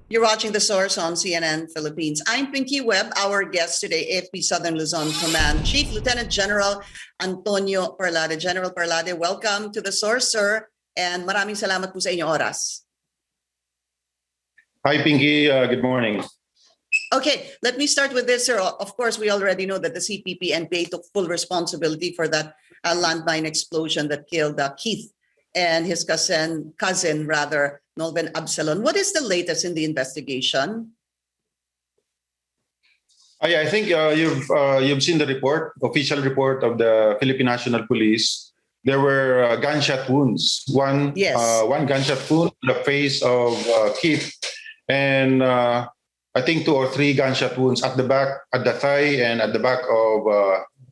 You're watching The Source on CNN Philippines. I'm Pinky Webb. Our guest today, AFP Southern Luzon Command Chief Lieutenant General Antonio Parlade. General Parlade, welcome to The Source, sir. And maraming salamat po sa inyong oras. Hi, Pinky. Good morning. Okay, let me start with this, sir. Of course, we already know that the CPP NPA took full responsibility for that landmine explosion that killed Keith and his cousin, Keith Absalon. What is the latest in the investigation? I think you've seen the report, official report of the Philippine National Police. There were gunshot wounds. One gunshot wound in the face of Keith, and I think 2 or 3 gunshot wounds at the back, at the thigh, and at the back of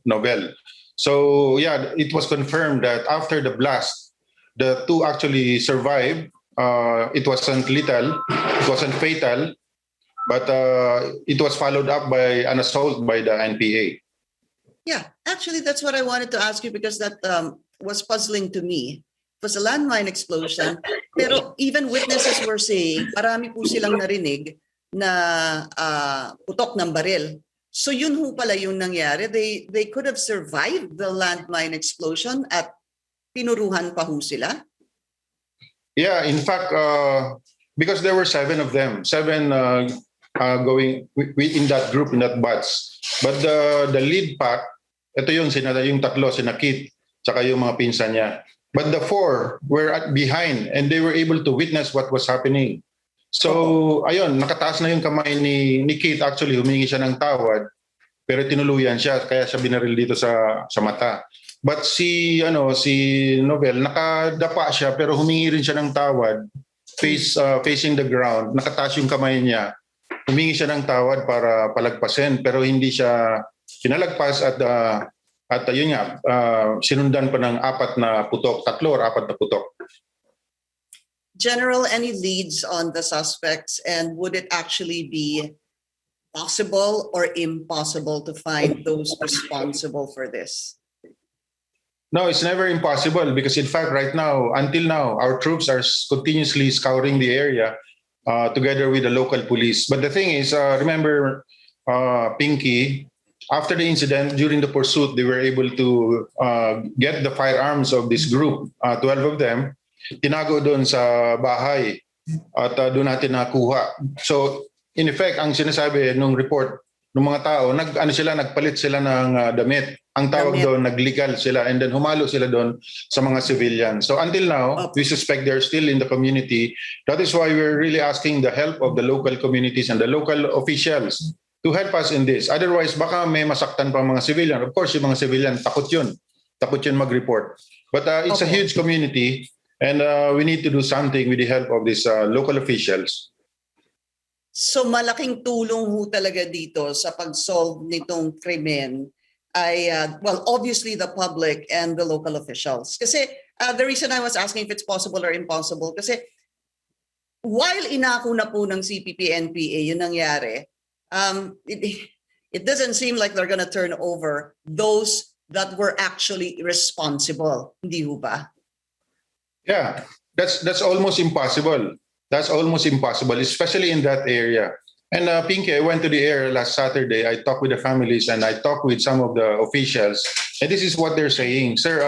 Novel. So yeah, it was confirmed that after the blast, the 2 actually survived. It wasn't lethal, it wasn't fatal, but it was followed up by an assault by the NPA. Yeah, actually, that's what I wanted to ask you, because that was puzzling to me. It was a landmine explosion, pero even witnesses were saying, marami po silang narinig na putok ng baril. So yun ho pala yung nangyari. They could have survived the landmine explosion at pinuruhan pa ho sila? Yeah, in fact, because there were 7 of them, 7 going in that group, in that batch. But the lead pack, ito yung 3, sina Keith, tsaka yung mga pinsan niya. But the 4 were behind and they were able to witness what was happening. So, ayun, nakataas na yung kamay ni Keith. Actually, humingi siya ng tawad, pero tinuluyan siya, kaya siya binaril dito sa mata. But si Novel, nakadapa siya pero humingi rin siya ng tawad, facing the ground, nakataas yung kamay niya. Humingi siya ng tawad para palagpasin pero hindi siya pinalagpas at yun nga, sinundan pa ng 4 na putok, 3 or 4 na putok. General, any leads on the suspects, and would it actually be possible or impossible to find those responsible for this? No, it's never impossible because in fact right now, until now, our troops are continuously scouring the area together with the local police. But the thing is, remember, Pinky, after the incident, during the pursuit, they were able to get the firearms of this group, 12 of them, tinago doon sa bahay at doon natin nakuha. So in effect, ang sinasabi nung report ng mga tao, nagpalit sila ng damit. Ang tawag doon, nagligal sila and then humalo sila doon sa mga civilians. So until now, we suspect they're still in the community. That is why we're really asking the help of the local communities and the local officials to help us in this. Otherwise, baka may masaktan pa mga civilian. Of course, yung mga civilian, takot yun mag-report. But it's a huge community and we need to do something with the help of these local officials. So malaking tulong ho talaga dito sa pag-solve nitong krimen ay, well, obviously the public and the local officials. Kasi the reason I was asking if it's possible or impossible, kasi while inako na po ng CPP-NPA yung nangyari, it doesn't seem like they're gonna turn over those that were actually responsible. Hindi ho ba? Yeah, that's almost impossible. That's almost impossible, especially in that area. And Pinky, I went to the area last Saturday. I talked with the families and I talked with some of the officials. And this is what they're saying. Sir,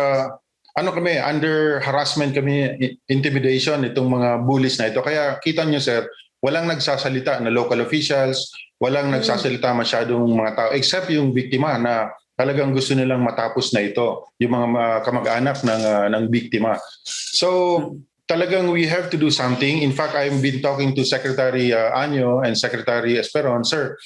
under harassment kami, intimidation, itong mga bullies na ito. Kaya kita nyo, sir, walang nagsasalita na local officials, walang nagsasalita masyadong mga tao, except yung biktima na talagang gusto nilang matapos na ito, yung mga kamag-anak ng biktima. So, talagang we have to do something. In fact, I've been talking to Secretary Anyo and Secretary Esperon. Sir,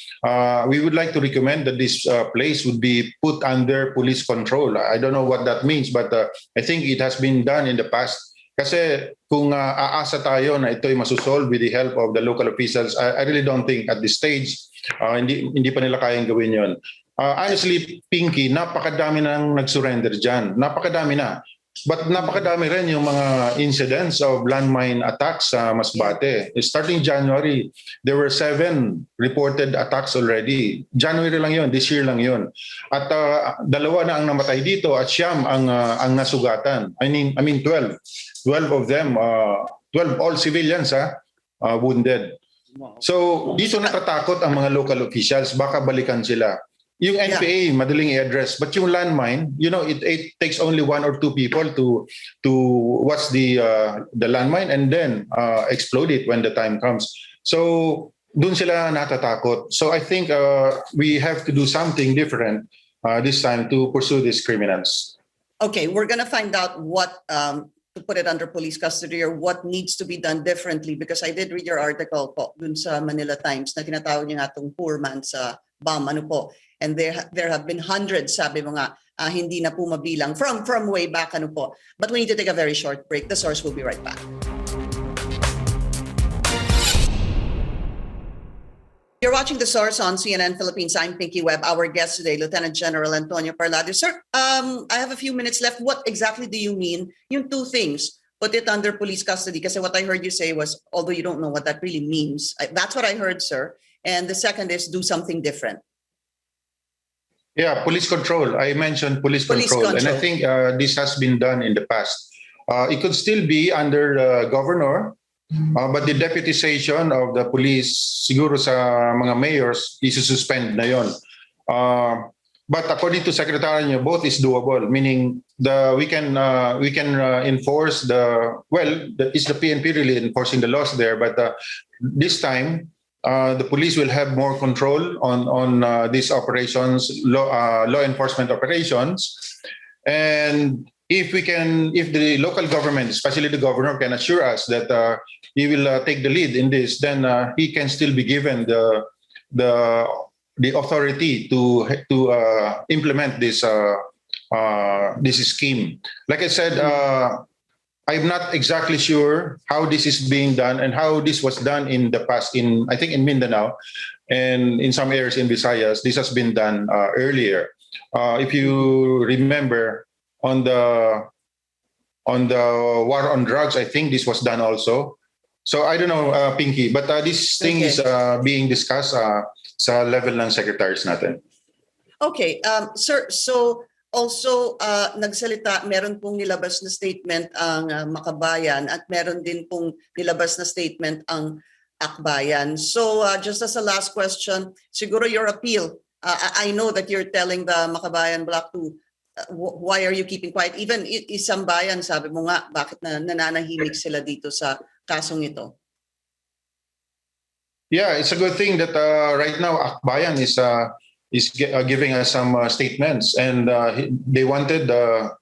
we would like to recommend that this place would be put under police control. I don't know what that means, but I think it has been done in the past. Kasi kung aasa tayo na ito'y masusolve with the help of the local officials, I really don't think at this stage, hindi pa nila kayang gawin yon. Honestly, Pinky, napakadami nang nag-surrender dyan. Napakadami na. But napakadami rin yung mga incidents of landmine attacks sa Masbate. Starting January, there were 7 reported attacks already. January lang yun, this year lang yun. At 2 na ang namatay dito at 9 ang nasugatan. I mean 12. 12 of them, 12 all civilians wounded. Wow. So dito natatakot ang mga local officials, baka balikan sila. Yung NPA, madaling i-address. But yung landmine, it takes only 1 or 2 people to watch the landmine and then explode it when the time comes. So dun sila natatakot. So I think we have to do something different this time to pursue these criminals. Okay, we're gonna find out what to put it under police custody or what needs to be done differently, because I did read your article po dun sa Manila Times na tinatawag niya nga itong poor man's bomb, ano po. And there have been hundreds, sabi mo nga, hindi na po mabilang from way back, ano po. But we need to take a very short break. The Source will be right back. You're watching The Source on CNN Philippines. I'm Pinky Webb. Our guest today, Lieutenant General Antonio Parlade. Sir, I have a few minutes left. What exactly do you mean? Yung 2 things, put it under police custody. Kasi what I heard you say was, although you don't know what that really means, that's what I heard, sir. And the second is do something different. Yeah, police control. I mentioned police control. And I think this has been done in the past. It could still be under the governor, but the deputization of the police, siguro sa mga mayors, isususpend na yon. But according to Secretary niyo, both is doable. Meaning we can enforce is the PNP really enforcing the laws there? But this time, the police will have more control on these operations, law enforcement operations, and if the local government, especially the governor, can assure us that he will take the lead in this, then he can still be given the authority to implement this scheme. Like I said, I'm not exactly sure how this is being done and how this was done in the past I think in Mindanao and in some areas in Visayas. This has been done earlier. If you remember on the war on drugs, I think this was done also. So I don't know, Pinky, but this thing is being discussed sa level ng secretaries natin. Okay, sir, so also, nagsalita, meron pong nilabas na statement ang Makabayan at meron din pong nilabas na statement ang Akbayan. So just as a last question, siguro your appeal, I know that you're telling the Makabayan Bloc to, why are you keeping quiet? Even isang bayan, sabi mo nga, bakit nananahimik sila dito sa kasong ito? Yeah, it's a good thing that right now Akbayan is giving us some statements, and they wanted the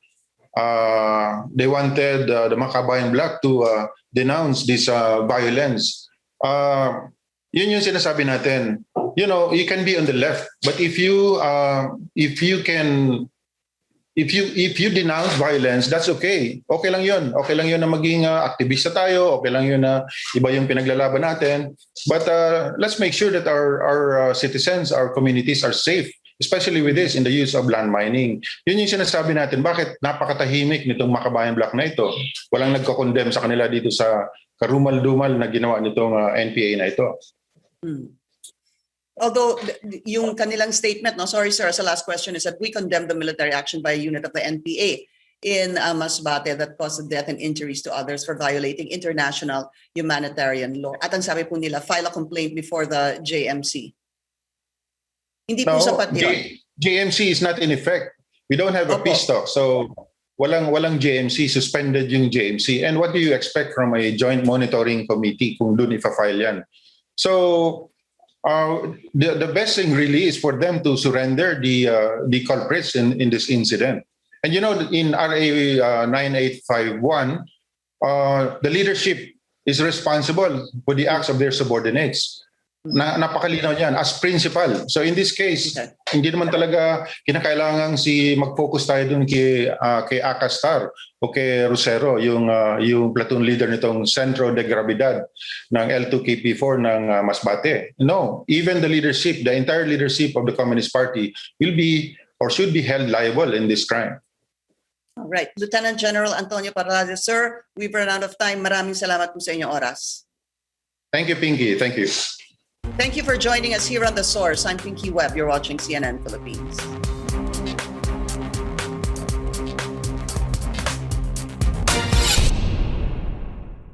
Makabayan Bloc to denounce this violence. Yun yung sinasabi natin. You can be on the left, but if you denounce violence, that's okay. Okay lang yun. Okay lang yun na maging aktivista tayo. Okay lang yun na iba yung pinaglalaban natin. But let's make sure that our citizens, our communities are safe, especially with this in the use of land mining. Yun yung sinasabi natin. Bakit napakatahimik nitong Makabayan Bloc na ito? Walang nagko-condemn sa kanila dito sa karumal-dumal na ginawa nitong NPA na ito. Although yung kanilang statement, no, sorry sir, as a last question, is that we condemn the military action by a unit of the NPA in Masbate that caused death and injuries to others for violating international humanitarian law. At ang sabi po nila, file a complaint before the JMC. Hindi po sapat yun. JMC is not in effect. We don't have a peace talk. So walang JMC, suspended yung JMC. And what do you expect from a joint monitoring committee kung dun ipa-file yan? So the best thing really is for them to surrender the culprits in this incident. And in RA 9851, the leadership is responsible for the acts of their subordinates. Napakalinaw yan as principal. So in this case, hindi naman talaga kinakailangan mag-focus tayo dun kay Akastar o kay Rosero, yung platoon leader nitong Centro de Gravidad ng L2KP4 ng Masbate. No, even the leadership, the entire leadership of the Communist Party will be or should be held liable in this crime. All right. Lieutenant General Antonio Parlade, sir, we've run out of time. Maraming salamat po sa inyong oras. Thank you, Pinky. Thank you. Thank you for joining us here on The Source. I'm Pinky Webb. You're watching CNN Philippines.